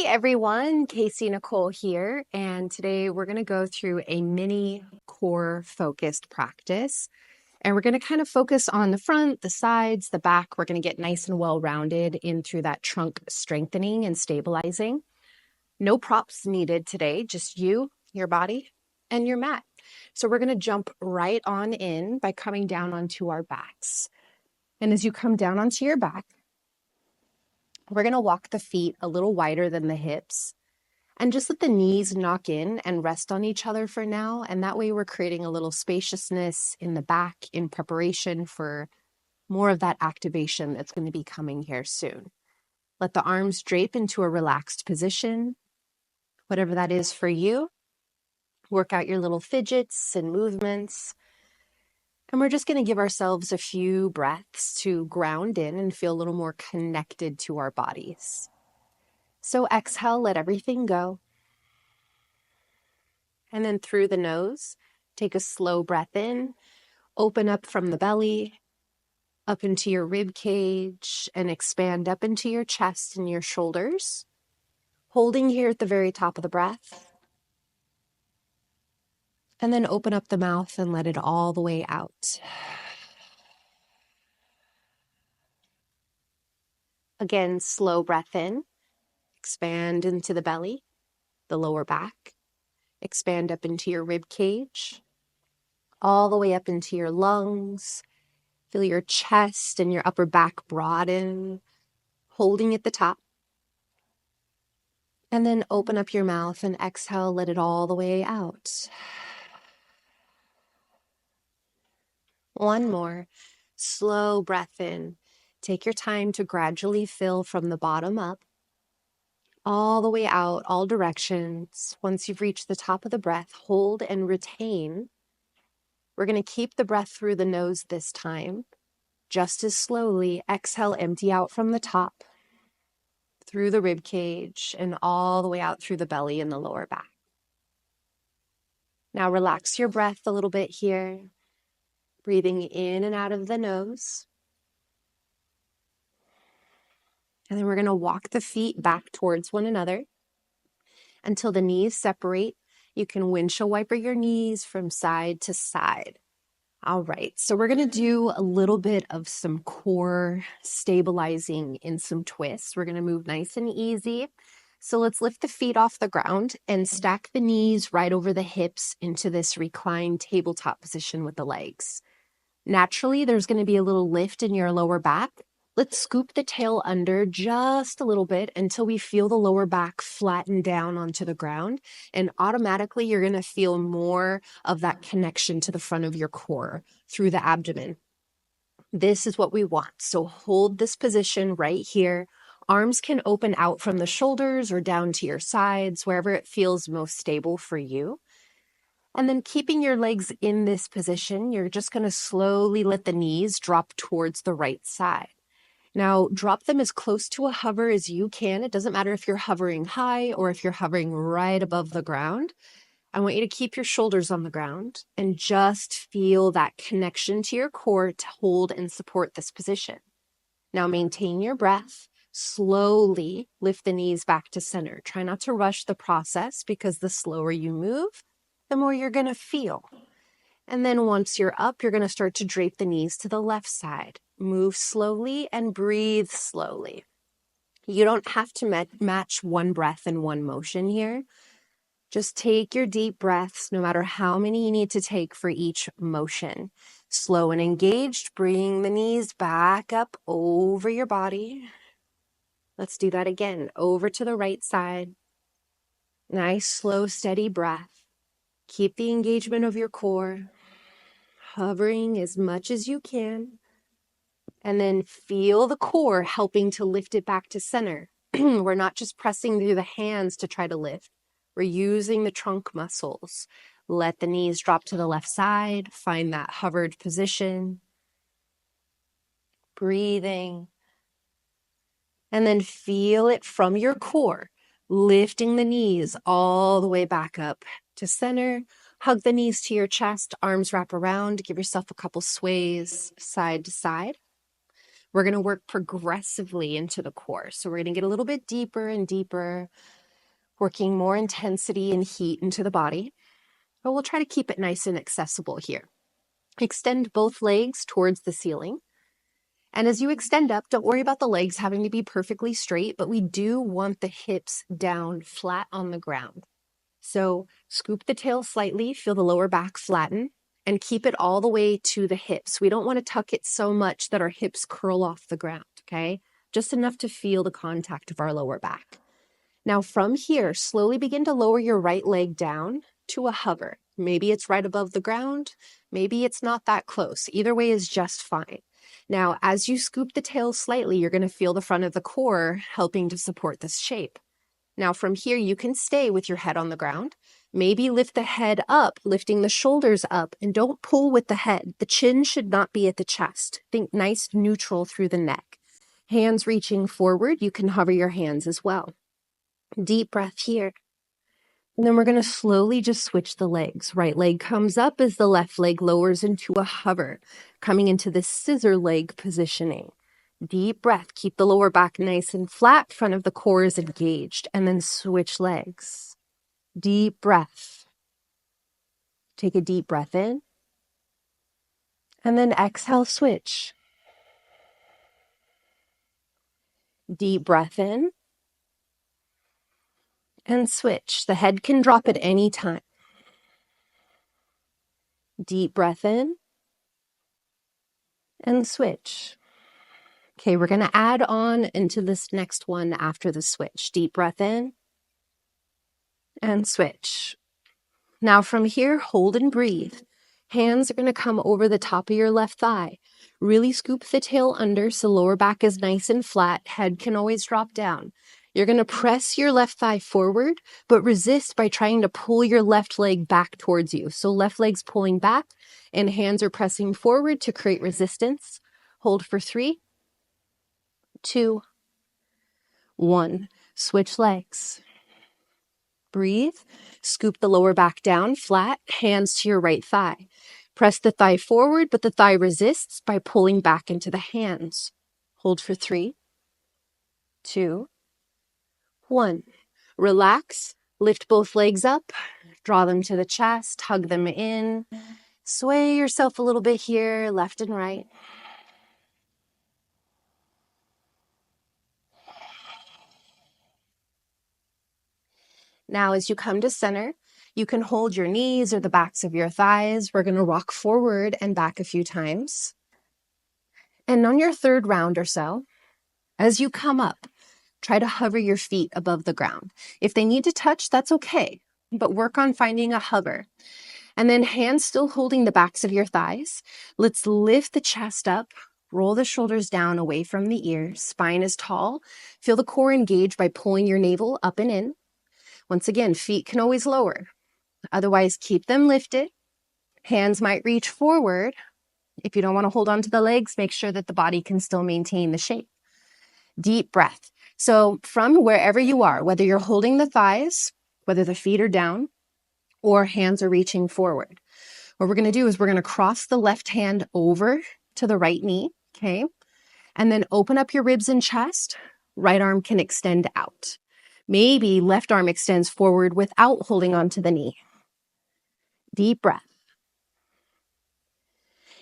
everyone, Kaycienikole here, and today we're going to go through a mini core focused practice. And we're going to kind of focus on the front, the sides, the back. We're going to get nice and well-rounded in through that trunk strengthening and stabilizing. No props needed today, just you, your body, and your mat. So we're going to jump right on in by coming down onto our backs. And as you come down onto your back, we're going to walk the feet a little wider than the hips and just let the knees knock in and rest on each other for now. And that way we're creating a little spaciousness in the back in preparation for more of that activation that's going to be coming here soon. Let the arms drape into a relaxed position, whatever that is for you. Work out your little fidgets and movements. And we're just going to give ourselves a few breaths to ground in and feel a little more connected to our bodies. So exhale, let everything go. And then through the nose, take a slow breath in, open up from the belly, up into your rib cage, and expand up into your chest and your shoulders. Holding here at the very top of the breath. And then open up the mouth and let it all the way out. Again, slow breath in. Expand into the belly, the lower back. Expand up into your rib cage, all the way up into your lungs. Feel your chest and your upper back broaden, holding at the top. And then open up your mouth and exhale, let it all the way out. One more. Slow breath in. Take your time to gradually fill from the bottom up, all the way out, all directions. Once you've reached the top of the breath, hold and retain. We're going to keep the breath through the nose this time. Just as slowly, exhale, empty out from the top, through the rib cage, and all the way out through the belly and the lower back. Now relax your breath a little bit here, breathing in and out of the nose. And then we're going to walk the feet back towards one another until the knees separate. You can windshield wiper your knees from side to side. All right, so we're going to do a little bit of some core stabilizing in some twists. We're going to move nice and easy. So let's lift the feet off the ground and stack the knees right over the hips into this reclined tabletop position with the legs. Naturally, there's going to be a little lift in your lower back. Let's scoop the tail under just a little bit until we feel the lower back flatten down onto the ground. And automatically, you're going to feel more of that connection to the front of your core through the abdomen. This is what we want. So hold this position right here. Arms can open out from the shoulders or down to your sides, wherever it feels most stable for you. And then keeping your legs in this position, you're just going to slowly let the knees drop towards the right side. Now, drop them as close to a hover as you can. It doesn't matter if you're hovering high or if you're hovering right above the ground. I want you to keep your shoulders on the ground and just feel that connection to your core to hold and support this position. Now, maintain your breath. Slowly lift the knees back to center. Try not to rush the process because the slower you move, the more you're going to feel. And then once you're up, you're going to start to drape the knees to the left side. Move slowly and breathe slowly. You don't have to match one breath and one motion here. Just take your deep breaths, no matter how many you need to take for each motion. Slow and engaged, bring the knees back up over your body. Let's do that again. Over to the right side. Nice, slow, steady breath. Keep the engagement of your core. Hovering as much as you can. And then feel the core helping to lift it back to center. We're not just pressing through the hands to try to lift. We're using the trunk muscles. Let the knees drop to the left side. Find that hovered position. Breathing. And then feel it from your core. Lifting the knees all the way back up to center. Hug the knees to your chest. Arms wrap around. Give yourself a couple sways side to side. We're going to work progressively into the core. So we're going to get a little bit deeper and deeper. working more intensity and heat into the body, but we'll try to keep it nice and accessible here. Extend both legs towards the ceiling. And as you extend up, don't worry about the legs having to be perfectly straight, but we do want the hips down flat on the ground. So scoop the tail slightly, feel the lower back flatten, and keep it all the way to the hips. We don't want to tuck it so much that our hips curl off the ground, okay? Just enough to feel the contact of our lower back. Now from here, slowly begin to lower your right leg down to a hover. Maybe it's right above the ground, maybe it's not that close. Either way is just fine. Now, as you scoop the tail slightly, you're going to feel the front of the core helping to support this shape. Now from here, you can stay with your head on the ground. Maybe lift the head up, lifting the shoulders up, and don't pull with the head. The chin should not be at the chest. Think nice neutral through the neck. Hands reaching forward, you can hover your hands as well. Deep breath here. And then we're going to slowly just switch the legs. Right leg comes up as the left leg lowers into a hover, coming into this scissor leg positioning. Deep breath. Keep the lower back nice and flat. Front of the core is engaged. And then switch legs. Deep breath. Take a deep breath in. And then exhale, switch. Deep breath in. And switch. The head can drop at any time. Deep breath in. And switch. Okay, we're going to add on into this next one after the switch. Deep breath in. And switch. Now from here, hold and breathe. Hands are going to come over the top of your left thigh. Really scoop the tail under so lower back is nice and flat. Head can always drop down. You're going to press your left thigh forward, but resist by trying to pull your left leg back towards you. So left leg's pulling back and hands are pressing forward to create resistance. Hold for 3, 2, 1. Switch legs. Breathe. Scoop the lower back down, flat, hands to your right thigh. Press the thigh forward, but the thigh resists by pulling back into the hands. Hold for 3, 2, 1. Relax. Lift both legs up. Draw them to the chest. Hug them in. Sway yourself a little bit here, left and right. Now, as you come to center, you can hold your knees or the backs of your thighs. We're going to rock forward and back a few times. And on your third round or so, as you come up, try to hover your feet above the ground. If they need to touch, that's okay, but work on finding a hover. And then hands still holding the backs of your thighs. Let's lift the chest up, roll the shoulders down away from the ears. Spine is tall. Feel the core engage by pulling your navel up and in. Once again, feet can always lower. Otherwise, keep them lifted. Hands might reach forward. If you don't want to hold on to the legs, make sure that the body can still maintain the shape. Deep breath. So from wherever you are, whether you're holding the thighs, whether the feet are down, or hands are reaching forward, what we're going to do is we're going to cross the left hand over to the right knee, okay? And then open up your ribs and chest. Right arm can extend out. Maybe left arm extends forward without holding onto the knee. Deep breath.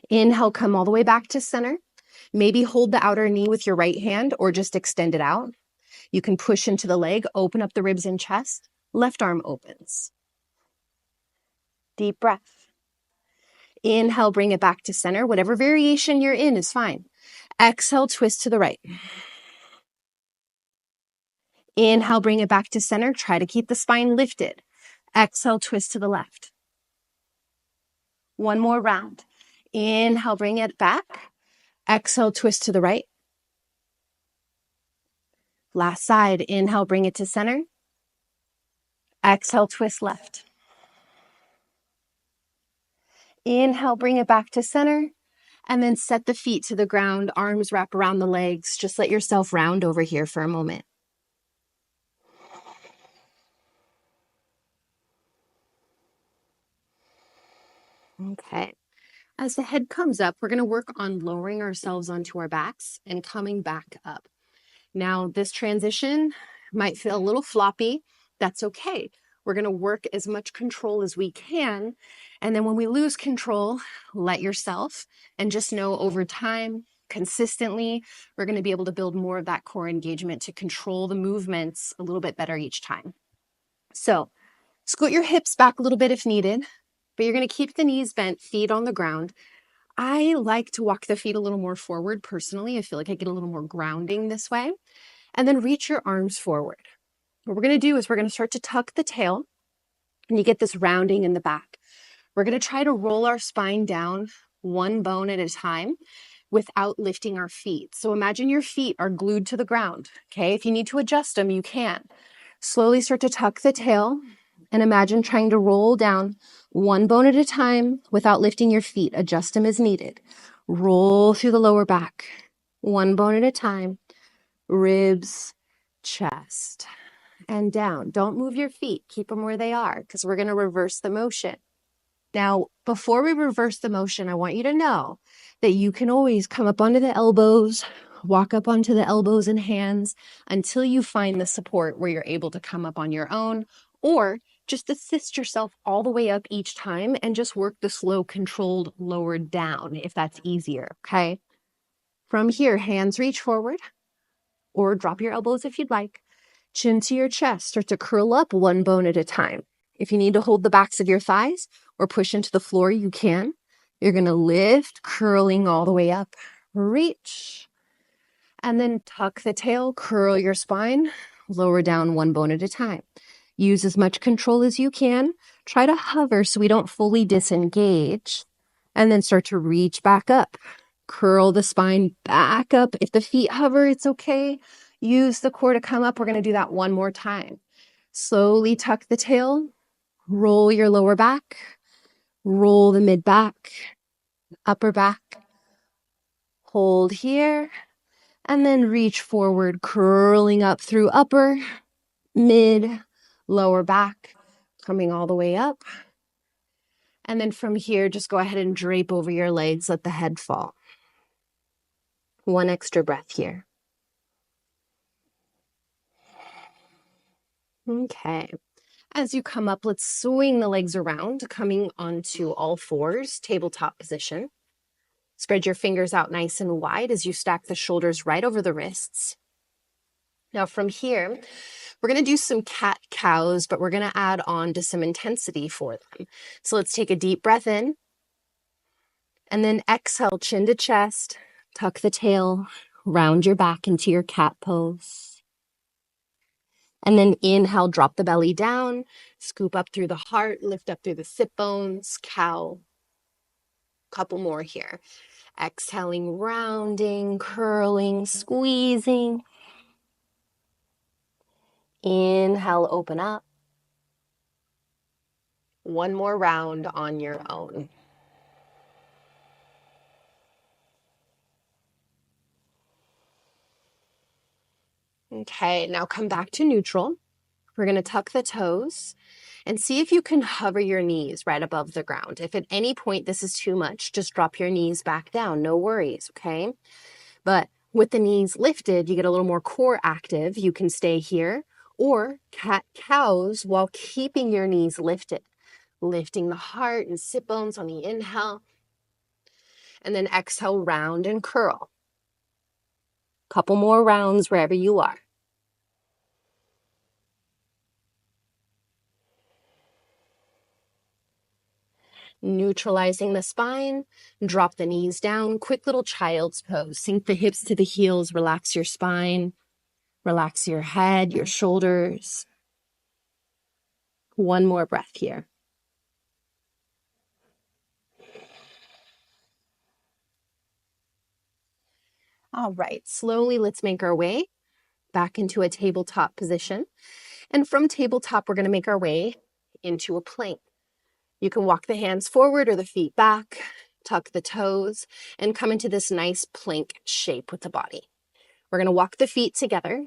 Inhale, come all the way back to center. Maybe hold the outer knee with your right hand or just extend it out. You can push into the leg, open up the ribs and chest. Left arm opens. Deep breath. Inhale, bring it back to center. Whatever variation you're in is fine. Exhale, twist to the right. Inhale, bring it back to center. Try to keep the spine lifted. Exhale, twist to the left. One more round. Inhale, bring it back. Exhale, twist to the right. Last side. Inhale, bring it to center. Exhale, twist left. Inhale, bring it back to center. And then set the feet to the ground. Arms wrap around the legs. Just let yourself round over here for a moment. Okay. As the head comes up, we're going to work on lowering ourselves onto our backs and coming back up. Now, this transition might feel a little floppy. That's okay. We're going to work as much control as we can. And then when we lose control, let yourself, and just know over time, consistently, we're going to be able to build more of that core engagement to control the movements a little bit better each time. So scoot your hips back a little bit if needed, but you're going to keep the knees bent, feet on the ground. I like to walk the feet a little more forward personally. I feel like I get a little more grounding this way. And then reach your arms forward. What we're going to do is we're going to start to tuck the tail, and you get this rounding in the back. We're going to try to roll our spine down one bone at a time without lifting our feet. So imagine your feet are glued to the ground, okay? If you need to adjust them, you can. Slowly start to tuck the tail and imagine trying to roll down one bone at a time without lifting your feet. Adjust them as needed. Roll through the lower back, one bone at a time, ribs, chest, and down. Don't move your feet. Keep them where they are because we're going to reverse the motion. Now, before we reverse the motion, I want you to know that you can always come up onto the elbows, walk up onto the elbows and hands until you find the support where you're able to come up on your own, or just assist yourself all the way up each time and just work the slow, controlled lower down if that's easier, okay? From here, hands reach forward or drop your elbows if you'd like. Chin to your chest, start to curl up one bone at a time. If you need to hold the backs of your thighs or push into the floor, you can. You're going to lift, curling all the way up. Reach. And then tuck the tail, curl your spine, lower down one bone at a time. Use as much control as you can. Try to hover so we don't fully disengage. And then start to reach back up. Curl the spine back up. If the feet hover, it's okay. Use the core to come up. We're going to do that one more time. Slowly tuck the tail. Roll your lower back, roll the mid back, upper back, hold here, and then reach forward, curling up through upper, mid, lower back, coming all the way up. And then from here, just go ahead and drape over your legs, let the head fall. One extra breath here. Okay. As you come up, let's swing the legs around, coming onto all fours, tabletop position. Spread your fingers out nice and wide as you stack the shoulders right over the wrists. Now from here, we're going to do some cat-cows, but we're going to add on to some intensity for them. So let's take a deep breath in, and then exhale, chin to chest, tuck the tail, round your back into your cat pose. And then inhale, drop the belly down, scoop up through the heart, lift up through the sit bones, cow. Couple more here. Exhaling, rounding, curling, squeezing. Inhale, open up. One more round on your own. Okay, now come back to neutral. We're going to tuck the toes and see if you can hover your knees right above the ground. If at any point this is too much, just drop your knees back down. No worries, okay? But with the knees lifted, you get a little more core active. You can stay here or cat-cows while keeping your knees lifted. Lifting the heart and sit bones on the inhale. And then exhale, round and curl. Couple more rounds wherever you are. Neutralizing the spine, drop the knees down, quick little child's pose. Sink the hips to the heels, relax your spine, relax your head, your shoulders. One more breath here. All right, slowly let's make our way back into a tabletop position. And from tabletop, we're going to make our way into a plank. You can walk the hands forward or the feet back, tuck the toes, and come into this nice plank shape with the body. We're going to walk the feet together,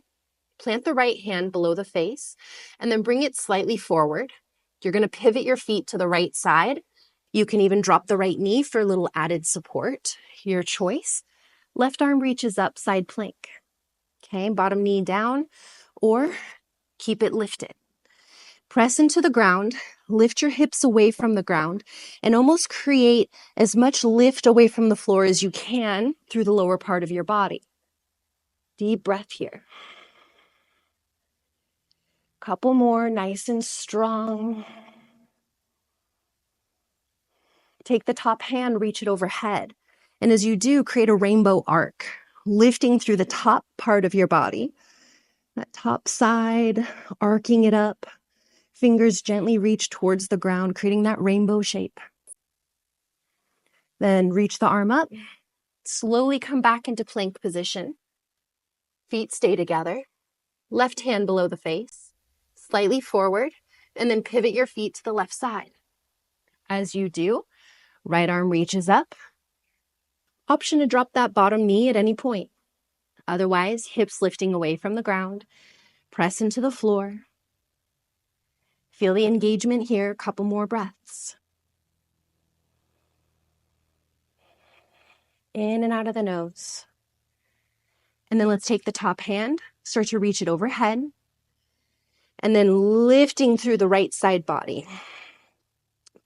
plant the right hand below the face, and then bring it slightly forward. You're going to pivot your feet to the right side. You can even drop the right knee for a little added support, your choice. Left arm reaches up, side plank. Okay, bottom knee down, or keep it lifted. Press into the ground, lift your hips away from the ground, and almost create as much lift away from the floor as you can through the lower part of your body. Deep breath here. Couple more, nice and strong. Take the top hand, reach it overhead. And as you do, create a rainbow arc, lifting through the top part of your body. That top side, arcing it up. Fingers gently reach towards the ground, creating that rainbow shape. Then reach the arm up. Slowly come back into plank position. Feet stay together. Left hand below the face. Slightly forward. And then pivot your feet to the left side. As you do, right arm reaches up. Option to drop that bottom knee at any point. Otherwise, hips lifting away from the ground. Press into the floor. Feel the engagement here. Couple more breaths. In and out of the nose. And then let's take the top hand, start to reach it overhead, and then lifting through the right side body.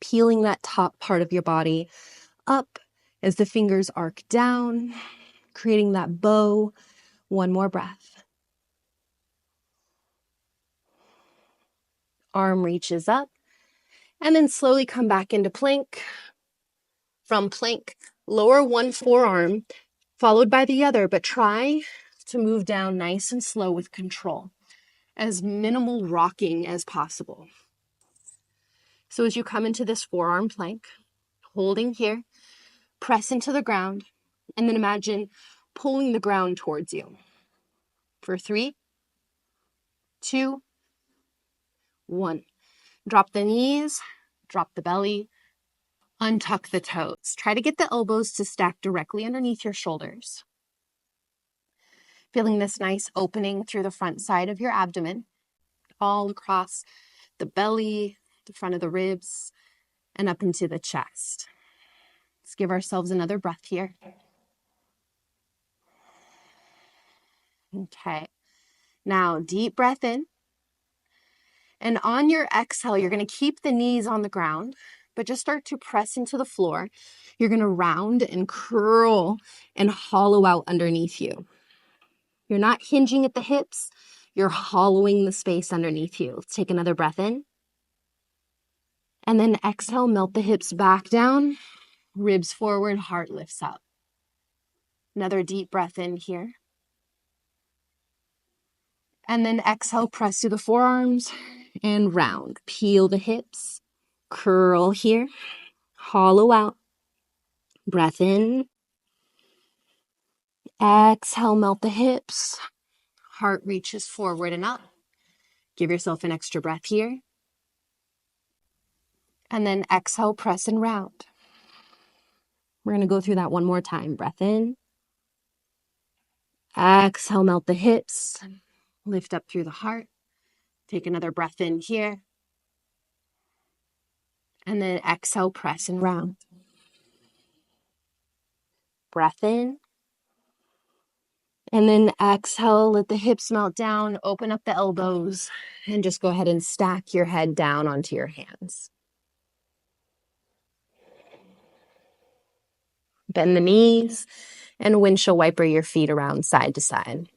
Peeling that top part of your body up as the fingers arc down, creating that bow. One more breath. Arm reaches up, and then slowly come back into plank. From plank, lower one forearm, followed by the other, but try to move down nice and slow with control, as minimal rocking as possible. So as you come into this forearm plank, holding here, press into the ground, and then imagine pulling the ground towards you. For 3, 2, 1. Drop the knees, drop the belly, untuck the toes. Try to get the elbows to stack directly underneath your shoulders. Feeling this nice opening through the front side of your abdomen, all across the belly, the front of the ribs, and up into the chest. Let's give ourselves another breath here. Okay. Now, deep breath in. And on your exhale, you're going to keep the knees on the ground, but just start to press into the floor. You're going to round and curl and hollow out underneath you. You're not hinging at the hips. You're hollowing the space underneath you. Let's take another breath in. And then exhale, melt the hips back down, ribs forward, heart lifts up. Another deep breath in here. And then exhale, press through the forearms and round. Peel the hips, curl here, hollow out. Breath in. Exhale, melt the hips. Heart reaches forward and up. Give yourself an extra breath here. And then exhale, press and round. We're going to go through that one more time. Breath in. Exhale, melt the hips. Lift up through the heart. Take another breath in here. And then exhale, press and round. Breath in. And then exhale, let the hips melt down, open up the elbows, and just go ahead and stack your head down onto your hands. Bend the knees and windshield wiper your feet around side to side.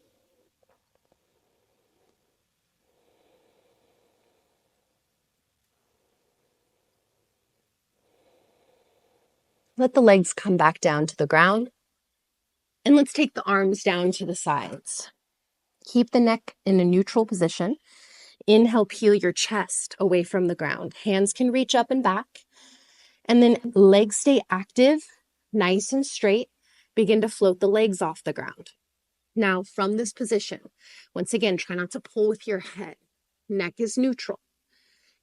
Let the legs come back down to the ground. And let's take the arms down to the sides. Keep the neck in a neutral position. Inhale, peel your chest away from the ground. Hands can reach up and back. And then legs stay active, nice and straight. Begin to float the legs off the ground. Now, from this position, once again, try not to pull with your head. Neck is neutral.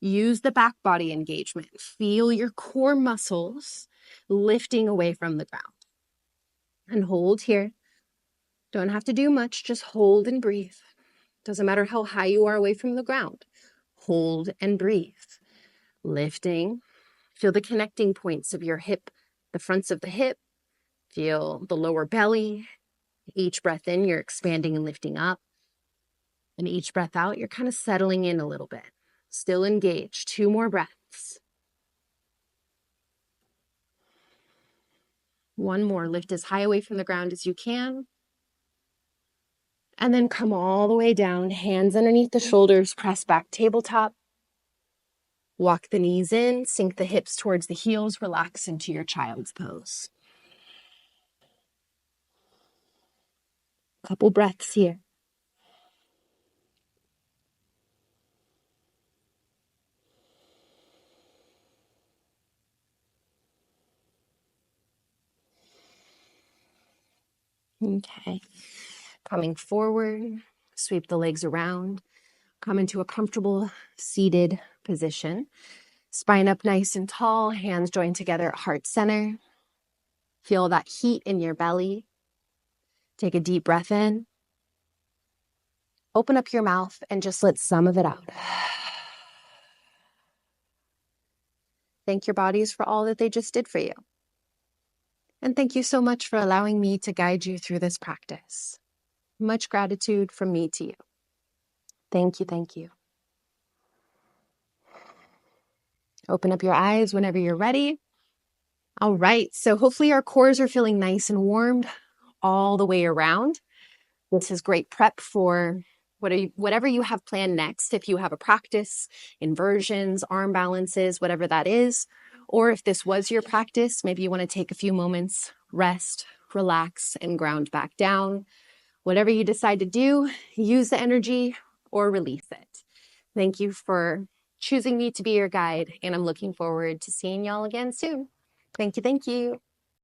Use the back body engagement. Feel your core muscles lifting away from the ground. And hold here. Don't have to do much, just hold and breathe. Doesn't matter how high you are away from the ground. Hold and breathe. Lifting. Feel the connecting points of your hip, the fronts of the hip. Feel the lower belly. Each breath in, you're expanding and lifting up. And each breath out, you're kind of settling in a little bit. Still engaged. 2 more breaths. 1 more. Lift as high away from the ground as you can. And then come all the way down. Hands underneath the shoulders. Press back tabletop. Walk the knees in. Sink the hips towards the heels. Relax into your child's pose. Couple breaths here. Okay. Coming forward, sweep the legs around. Come into a comfortable seated position. Spine up nice and tall, hands joined together at heart center. Feel that heat in your belly. Take a deep breath in. Open up your mouth and just let some of it out. Thank your bodies for all that they just did for you. And thank you so much for allowing me to guide you through this practice. Much gratitude from me to you. Thank you, thank you. Open up your eyes whenever you're ready. All right, so hopefully our cores are feeling nice and warmed all the way around. This is great prep for whatever you have planned next. If you have a practice, inversions, arm balances, whatever that is, or if this was your practice, maybe you want to take a few moments, rest, relax, and ground back down. Whatever you decide to do, use the energy or release it. Thank you for choosing me to be your guide, and I'm looking forward to seeing y'all again soon. Thank you, thank you.